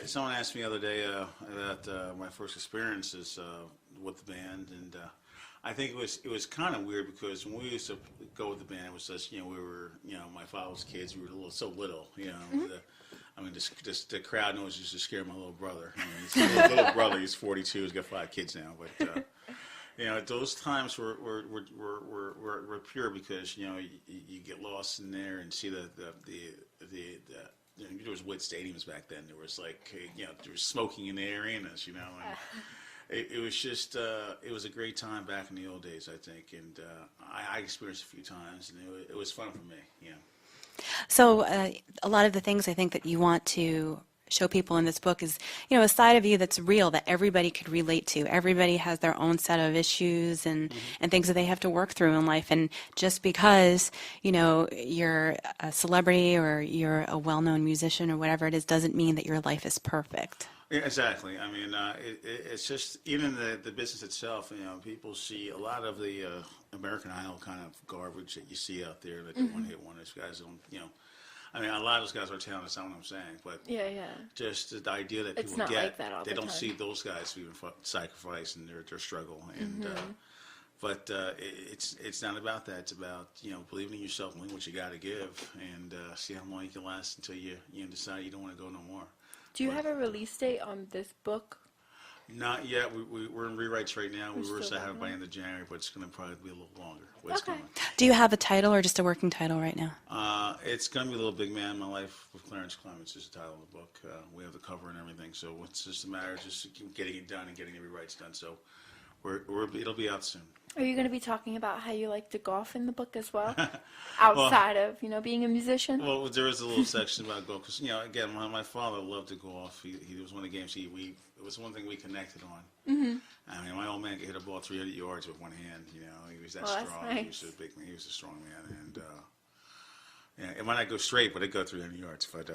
[SPEAKER 3] Someone asked me the other day about my first experiences with the band, and I think it was kind of weird because when we used to go with the band, it was just we were my father's kids. We were so little, the crowd noise used to scare my little brother. He's a little brother. He's 42. He's got 5 kids now, but. Those times were pure because you get lost in there and see there was wood stadiums back then. There was there was smoking in the arenas, and it was just it was a great time back in the old days, I think, and I experienced it a few times, and it was fun for me.
[SPEAKER 2] So a lot of the things I think that you want to show people in this book is, a side of you that's real, that everybody could relate to. Everybody has their own set of issues and things that they have to work through in life. And just because, you're a celebrity or you're a well-known musician or whatever it is, doesn't mean that your life is perfect.
[SPEAKER 3] Yeah, exactly. I mean, it's just even the business itself. People see a lot of the American Idol kind of garbage that you see out there, like the one-hit wonders. Guys don't, I mean, a lot of those guys are talented. That's not what I'm saying, but
[SPEAKER 1] Yeah.
[SPEAKER 3] just the idea that
[SPEAKER 1] It's
[SPEAKER 3] people
[SPEAKER 1] not
[SPEAKER 3] get,
[SPEAKER 1] like that all
[SPEAKER 3] they
[SPEAKER 1] the
[SPEAKER 3] don't
[SPEAKER 1] time.
[SPEAKER 3] see those guys even sacrifice and their struggle. And but it's not about that. It's about believing in yourself, doing what you got to give, and see how long you can last until you decide you don't want to go no more.
[SPEAKER 1] Do you have a release date on this book?
[SPEAKER 3] Not yet. We're in rewrites right now. We were
[SPEAKER 1] still
[SPEAKER 3] supposed to have it by
[SPEAKER 1] working
[SPEAKER 3] end of January, but it's going to probably be a little longer. It's
[SPEAKER 1] Okay.
[SPEAKER 2] Do you have a title or just a working title right now?
[SPEAKER 3] It's going to be a Little Big Man, My Life with Clarence Clemons is the title of the book. We have the cover and everything, so it's just a matter of just getting it done and getting the rewrites done. So it'll be out soon.
[SPEAKER 1] Are you going to be talking about how you like to golf in the book as well? Outside of, being a musician?
[SPEAKER 3] Well, there is a little section about golf because, again, my father loved to golf. He was one of the games it was one thing we connected on. Mm-hmm. I mean, my old man could hit a ball 300 yards with one hand. He was that strong.
[SPEAKER 1] Nice.
[SPEAKER 3] He was a big man. He was a strong man, and it might not go straight, but it go 300 yards. But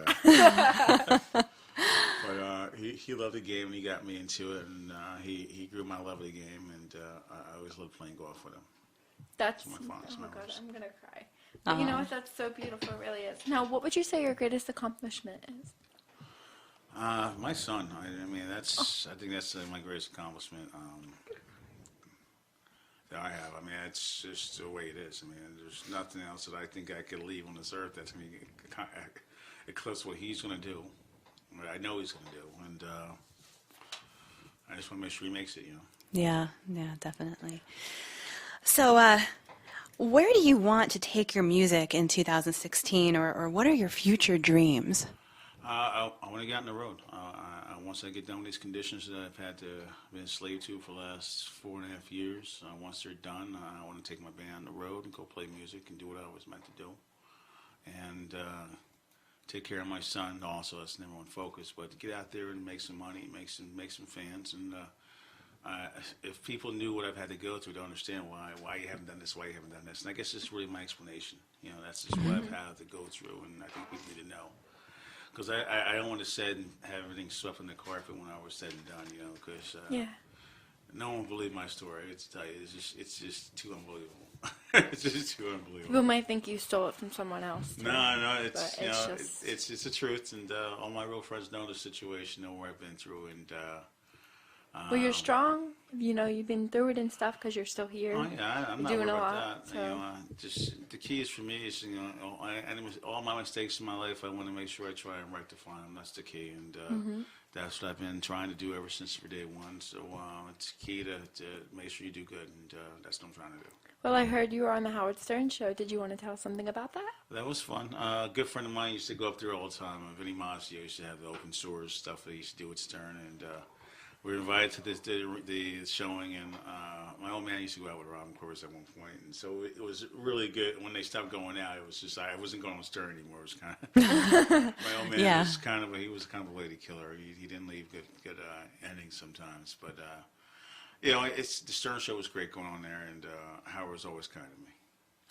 [SPEAKER 3] he loved the game, and he got me into it, and he grew my love of the game, and I always loved playing golf with him.
[SPEAKER 1] That's
[SPEAKER 3] my fondest
[SPEAKER 1] oh my God,
[SPEAKER 3] memories.
[SPEAKER 1] I'm going to cry. But you know what? That's so beautiful. It really is. Now, what would you say your greatest accomplishment is?
[SPEAKER 3] My son. I mean, I think that's my greatest accomplishment that I have. I mean, it's just the way it is. I mean, there's nothing else that I think I could leave on this earth that's going to eclipse what he's going to do. What I know he's going to do, and I just want to make sure he makes it.
[SPEAKER 2] Yeah, definitely. So, where do you want to take your music in 2016, or what are your future dreams?
[SPEAKER 3] I want to get on the road. Once I get done with these conditions that I've had to been enslaved to for the last 4.5 years, once they're done, I want to take my band on the road and go play music and do what I was meant to do, and take care of my son. Also, that's the number one focus. But to get out there and make some money, make some fans, and if people knew what I've had to go through to understand why you haven't done this, why you haven't done this, and I guess it's really my explanation. That's just what I've had to go through, and I think people need to know. Because I don't want to have everything swept on the carpet when I was said and done, because no one believed my story. It's tell you, it's just too unbelievable. It's just too unbelievable.
[SPEAKER 1] People might think you stole it from someone else. Too,
[SPEAKER 3] no, it's
[SPEAKER 1] it's
[SPEAKER 3] the truth, and all my real friends know the situation, know where I've been through, and
[SPEAKER 1] well, you're strong. You've been through it and stuff because you're still here.
[SPEAKER 3] Oh yeah, I'm not
[SPEAKER 1] doing
[SPEAKER 3] worried
[SPEAKER 1] a
[SPEAKER 3] about
[SPEAKER 1] lot.
[SPEAKER 3] that.
[SPEAKER 1] So.
[SPEAKER 3] Just the key is for me is all my mistakes in my life. I want to make sure I try and rectify them. That's the key, and that's what I've been trying to do ever since day one. So it's key to make sure you do good, and that's what I'm trying to do.
[SPEAKER 1] Well, I heard you were on the Howard Stern show. Did you want to tell something about that?
[SPEAKER 3] That was fun. A good friend of mine used to go up there all the time. Vinny Mazzio used to have the open source stuff that he used to do with Stern, and we were invited to the showing, and my old man used to go out with Robin Quivers at one point, and so it was really good. When they stopped going out, it was just I wasn't going on Stern anymore. It was kind of my old man was kind of a lady killer. He didn't leave good endings sometimes, but it's the Stern show was great going on there, and Howard was always kind to me.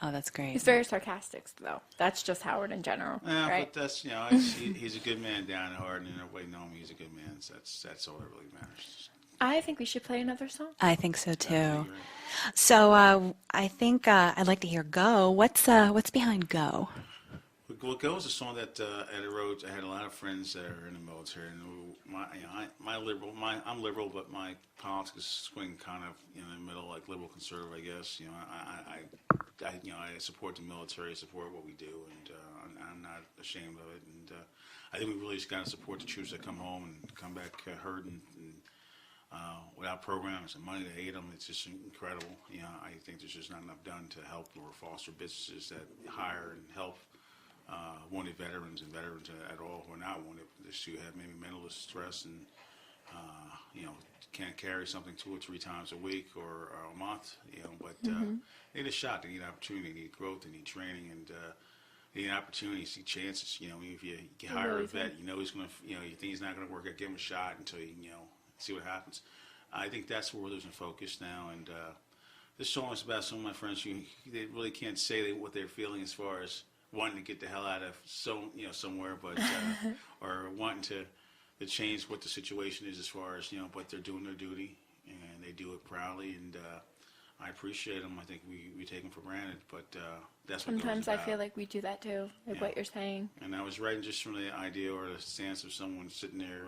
[SPEAKER 2] Oh, that's great.
[SPEAKER 1] He's very sarcastic, though. That's just Howard in general,
[SPEAKER 3] Yeah,
[SPEAKER 1] right?
[SPEAKER 3] but that's he's a good man down at heart, and everybody knows him. He's a good man. So that's all that really matters.
[SPEAKER 1] I think we should play another song.
[SPEAKER 2] I think so too.
[SPEAKER 3] Right.
[SPEAKER 2] So I think I'd like to hear "Go." What's behind "Go"?
[SPEAKER 3] Well, "Go" is a song that I wrote. I had a lot of friends that are in the military, and I'm liberal, but my politics swing kind of in the middle, like liberal conservative, I guess. I support the military, support what we do, and I'm not ashamed of it. And I think we really just got to support the troops that come home and come back hurt and without programs and money to aid them. It's just incredible. I think there's just not enough done to help or foster businesses that hire and help wanted veterans and veterans at all who are not wanted, just who have maybe mental distress and can't carry something 2 or 3 times a week or a month, but they need a shot, they need opportunity, they need growth, they need training, and they need opportunity, see chances. If you hire a vet, he's going to, you think he's not going to work out, give him a shot until you see what happens. I think that's where we're losing focus now, and this song is about some of my friends who they really can't say what they're feeling as far as wanting to get the hell out of somewhere, but or wanting to change what the situation is as far as but they're doing their duty and they do it proudly, and I appreciate them. I think we take them for granted, but that's what
[SPEAKER 1] Sometimes
[SPEAKER 3] goes
[SPEAKER 1] I
[SPEAKER 3] about.
[SPEAKER 1] feel like we do that too, like
[SPEAKER 3] Yeah.
[SPEAKER 1] what you're saying.
[SPEAKER 3] And I was writing just from the idea or the stance of someone sitting there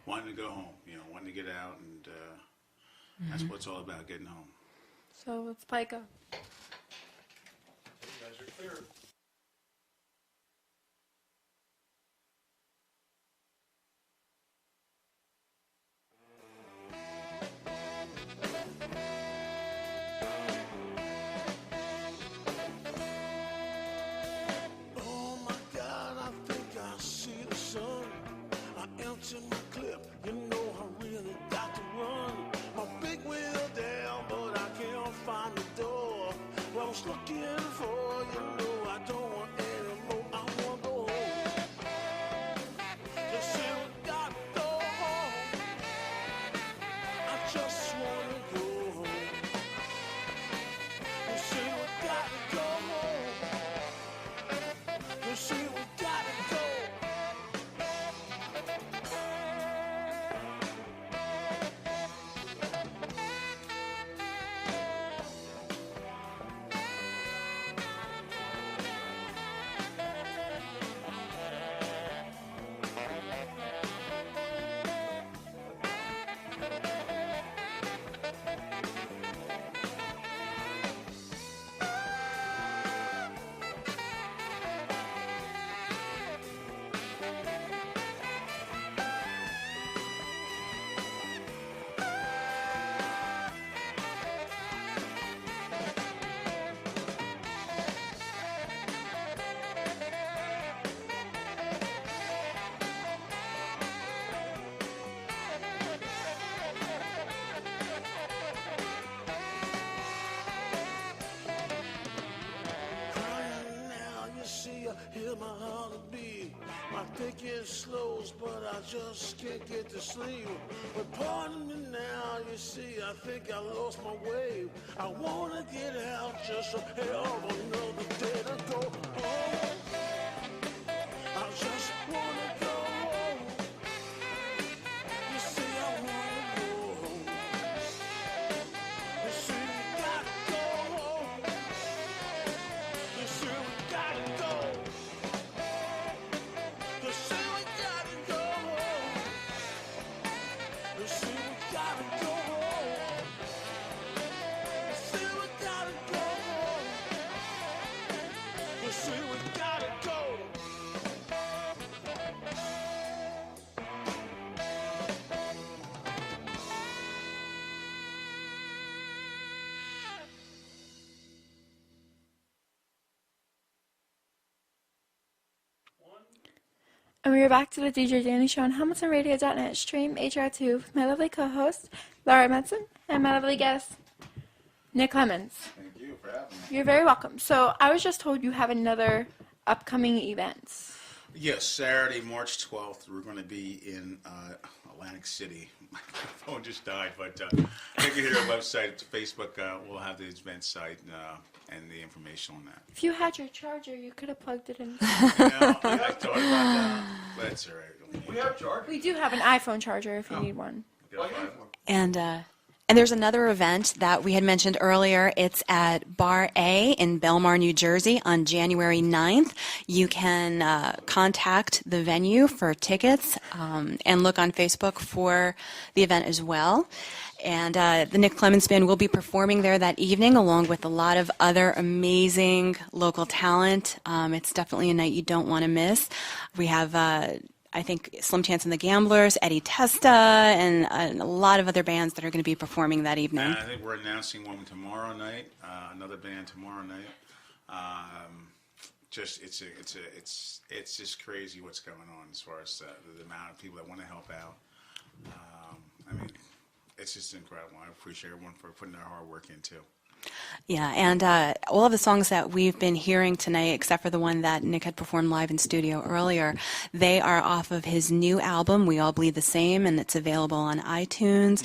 [SPEAKER 3] wanting to go home, wanting to get out, and that's what it's all about, getting home.
[SPEAKER 1] So let's play go.
[SPEAKER 4] You guys are clear.
[SPEAKER 5] Oh my God, I think I see the sun. I empty my clip, you know I really got to run. My big wheel down, but I can't find the door. What I was looking for, you know I don't want any more. I want to go home. Just say we got to go home. I just want to go home. You say we got to go home. You see, we gotta go. Crying now, you see, I hear my heart beat. My thinking slows, but I just can't get to sleep. But pardon me now, you see, I think I lost my way. I wanna get out just a hell of another day to go home. I just wanna go home. You see, I wanna go home. You see, we gotta go home. You see, we gotta go. You see, we gotta go home. You see, we gotta go home. You see, we gotta go home. You see, we gotta go.
[SPEAKER 1] And we are back to the DJ Dani Show on HamiltonRadio.net, stream HR2 with my lovely co-host, Laura Madsen, and my lovely guest, Nick Clemons.
[SPEAKER 3] Thank you for having me.
[SPEAKER 1] You're very welcome. So I was just told you have another upcoming event.
[SPEAKER 3] Yes, Saturday, March 12th, we're going to be in Atlantic City. My phone just died, but take it to our website, to Facebook. We'll have the event site and the information on that.
[SPEAKER 1] If you had your charger, you could have plugged it in.
[SPEAKER 3] I thought about that, but it's all right.
[SPEAKER 4] We have chargers.
[SPEAKER 1] We do have an iPhone charger if you need one.
[SPEAKER 2] And there's another event that we had mentioned earlier. It's at Bar A in Belmar, New Jersey on January 9th. You can contact the venue for tickets and look on Facebook for the event as well. And the Nick Clemons Band will be performing there that evening along with a lot of other amazing local talent. It's definitely a night you don't want to miss. We have I think Slim Chance and the Gamblers, Eddie Testa, and a lot of other bands that are going to be performing that evening.
[SPEAKER 3] And I think we're announcing one tomorrow night, another band tomorrow night. It's just crazy what's going on as far as the amount of people that want to help out. I mean, it's just incredible. I appreciate everyone for putting their hard work in too.
[SPEAKER 2] Yeah, and all of the songs that we've been hearing tonight, except for the one that Nick had performed live in studio earlier, they are off of his new album, We All Bleed the Same, and it's available on iTunes.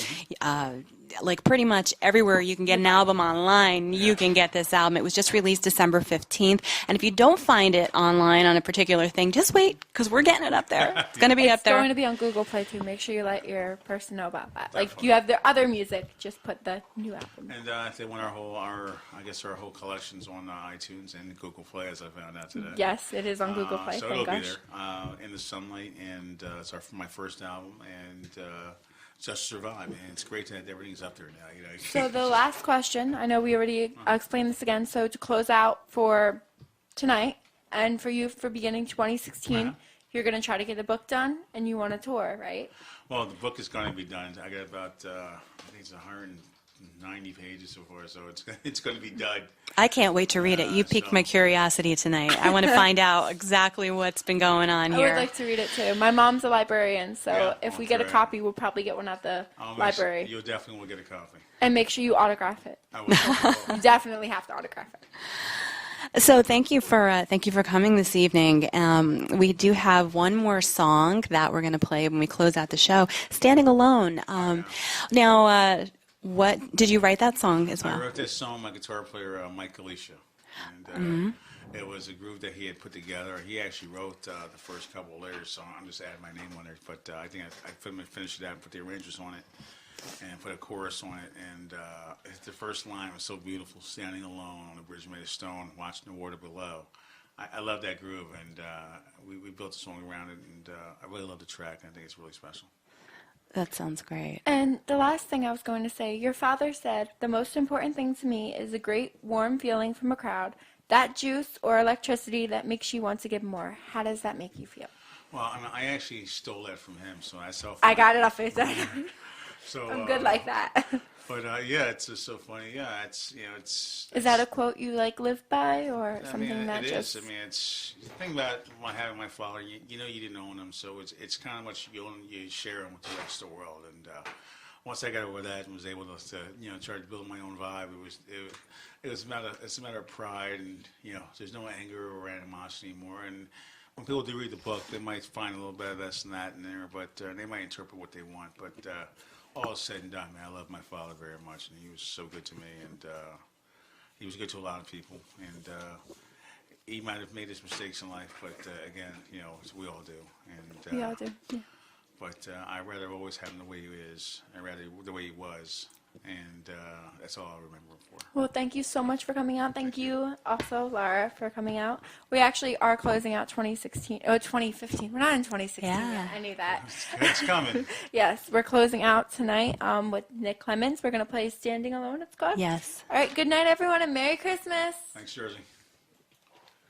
[SPEAKER 2] like pretty much everywhere you can get an album online, you can get this album. It was just released December 15th. And if you don't find it online on a particular thing, just wait, because we're getting it up there. It's going to be up there.
[SPEAKER 1] It's going to be on Google Play too. Make sure you let your person know about that. Like, you have their other music, just put the new album.
[SPEAKER 3] And they want our whole collections on iTunes and Google Play, as I found out today.
[SPEAKER 1] Yes, it is on Google Play.
[SPEAKER 3] So
[SPEAKER 1] Thank
[SPEAKER 3] it'll be
[SPEAKER 1] gosh.
[SPEAKER 3] there in the sunlight, and it's my first album, and Just Survive. And it's great that everything's up there now. You know.
[SPEAKER 1] So the last question, I know we already explained this again. So to close out for tonight, and for you for beginning 2016, you're going to try to get the book done, and you want a tour, right?
[SPEAKER 3] Well, the book is going to be done. I got about I think it's 190 pages so far, so it's going to be done.
[SPEAKER 2] I can't wait to read it. You piqued my curiosity tonight. I want to find out exactly what's been going on here.
[SPEAKER 1] I would like to read it too. My mom's a librarian, so
[SPEAKER 3] Yeah,
[SPEAKER 1] if we get a copy, we'll probably get one at the library.
[SPEAKER 3] You definitely will get a copy.
[SPEAKER 1] And make sure you autograph it.
[SPEAKER 3] I will.
[SPEAKER 1] You definitely have to autograph it.
[SPEAKER 2] So thank you for coming this evening. We do have one more song that we're going to play when we close out the show. Standing Alone. Now, what did you write that song as well?
[SPEAKER 3] I wrote this song. My guitar player, Mike Alicia, and it was a groove that he had put together. He actually wrote the first couple of layers, so I'm just adding my name on there. But I think I finished it out and put the arrangements on it, and put a chorus on it. And the first line was so beautiful: standing alone on a bridge made of stone, watching the water below. I love that groove, and we built a song around it, and I really love the track. I think it's really special.
[SPEAKER 2] That sounds great.
[SPEAKER 1] And the last thing I was going to say, your father said, the most important thing to me is a great warm feeling from a crowd, that juice or electricity that makes you want to give more. How does that make you feel?
[SPEAKER 3] Well, I actually stole that from him, so that's how.
[SPEAKER 1] I got it off his head.
[SPEAKER 3] So
[SPEAKER 1] I'm good like that.
[SPEAKER 3] But yeah, it's just so funny. Yeah, it's
[SPEAKER 1] Is that a quote you live by, or something that
[SPEAKER 3] it
[SPEAKER 1] just?
[SPEAKER 3] is. I mean, it's the thing about having my father. You know, you didn't own him, so it's kind of what you own. You share him with the rest of the world. And once I got over that and was able to try to build my own vibe, it's a matter of pride, and there's no anger or animosity anymore. And when people do read the book, they might find a little bit of this and that in there, but they might interpret what they want. But all said and done, man, I love my father very much, and he was so good to me, and he was good to a lot of people, and he might have made his mistakes in life, but again, we all do. And
[SPEAKER 1] We all do. Yeah.
[SPEAKER 3] But I'd rather always have him the way he is, I'd rather the way he was, and that's all I remember him for.
[SPEAKER 1] Well, thank you so much for coming out. Thank you also, Laura, for coming out. We actually are closing out 2015. We're not in 2016 yet. I knew that.
[SPEAKER 3] It's coming.
[SPEAKER 1] Yes, we're closing out tonight with Nick Clemons. We're going to play Standing Alone, it's called.
[SPEAKER 2] Yes.
[SPEAKER 1] All right, good night, everyone, and Merry Christmas.
[SPEAKER 3] Thanks, Jersey.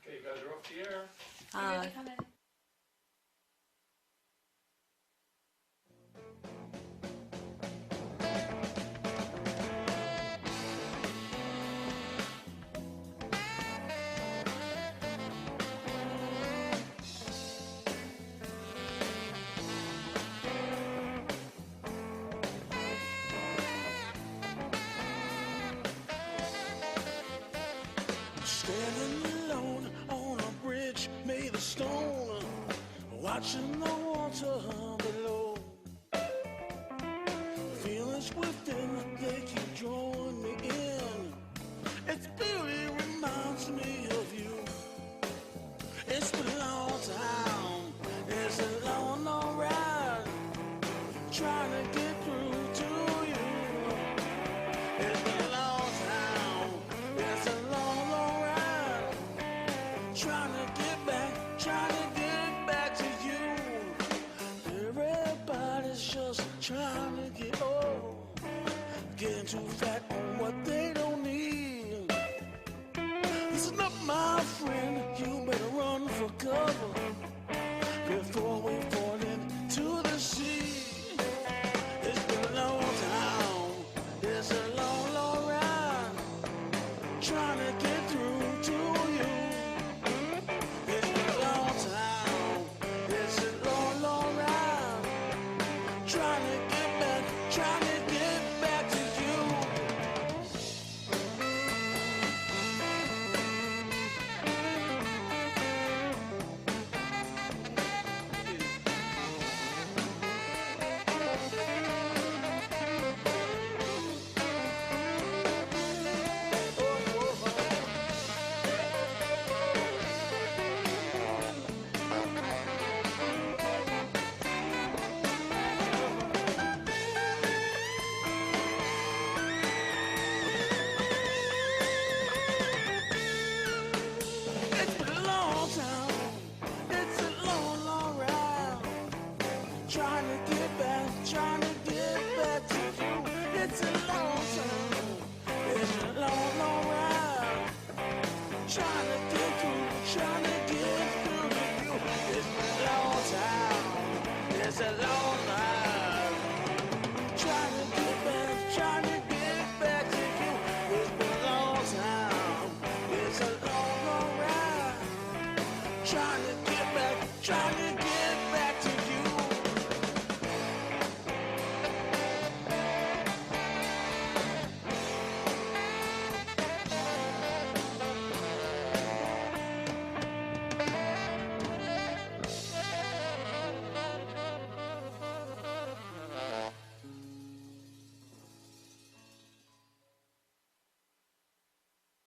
[SPEAKER 4] Okay, you guys are off the air.
[SPEAKER 5] Standing alone on a bridge made of stone, watching the water below. Feelings within, they keep drawing me in. It's beautiful.